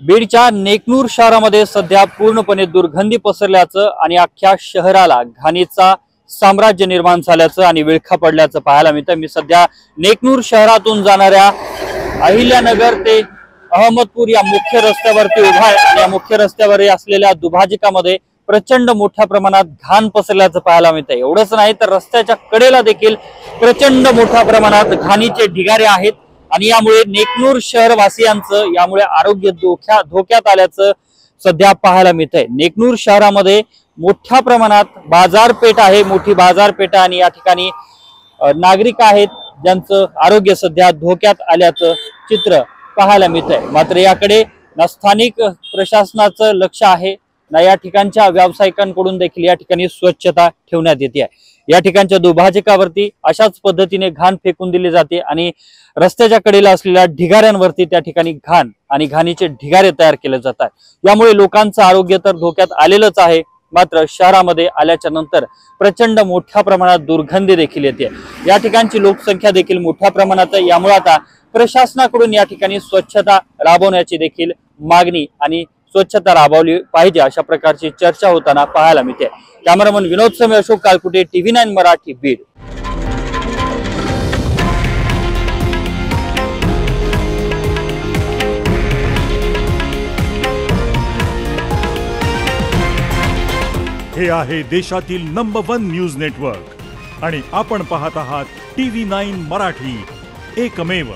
बीडच्या नेकनूर शहरामध्ये सध्या पूर्णपणे दुर्गंधी पसरल्याचं आणि अख्ख्या शहराला घाणीचा साम्राज्य निर्माण झाल्याचं आणि विळखा पडल्याचं पाहायला मिळतं। मी सध्या नेकनूर शहरातून जाणाऱ्या अहिल्यानगर ते अहमदपूर या मुख्य रस्त्यावरती उभा आहे आणि या मुख्य रस्त्यावर असलेल्या दुभाजकामध्ये प्रचंड मोठ्या प्रमाणात घाण पसरल्याचं पाहायला मिळतं। एवढंच नाही तर रस्त्याच्या कडेला देखील प्रचंड मोठ्या प्रमाणात घाणीचे ढिगारे आहेत आणि यामुळे नेकनूर शहरवासियांचं यामुळे आरोग्य धोक्यात आल्याचं सध्या पाहायला मिळतंय। नेकनूर शहरामध्ये मोठ्या प्रमाणात बाजारपेठ आहे, मोठी बाजारपेठ आणि या ठिकाणी नागरिक आहेत ज्यांचं आरोग्य सध्या धोक्यात आल्याचं चित्र पाहायला मिळतंय। मात्र याकडे ना स्थानिक प्रशासनाचं लक्ष आहे ना या ठिकाणच्या व्यावसायिकांकडून देखील या ठिकाणी स्वच्छता ठेवण्यात येते आहे। या ठिकाणच्या दुभाजकावरती अशाच पद्धतीने घाण फेकून दिली जाते आणि रस्त्याच्या कडेला असलेल्या ढिगाऱ्यांवरती त्या ठिकाणी घाण आणि घाणीचे ढिगारे तयार केले जातात। यामुळे लोकांचं आरोग्य तर धोक्यात आलेलंच आहे, मात्र शहरामध्ये आल्याच्या नंतर प्रचंड मोठ्या प्रमाणात दुर्गंधी देखील येते। या ठिकाणची लोकसंख्या देखील मोठ्या प्रमाणात आहे, यामुळे आता प्रशासनाकडून या ठिकाणी स्वच्छता राबवण्याची देखील मागणी आणि स्वच्छता राबवली पाहिजे अशा प्रकारची चर्चा होताना पाहायला मिळते। कॅमेरामन विनोद समे, अशोक कालकुटे, TV9 मराठी, बीड। हे आहे देशातील नंबर 1 न्यूज नेटवर्क आणि आपण पाहत आहात TV9 मराठी, एकमेव।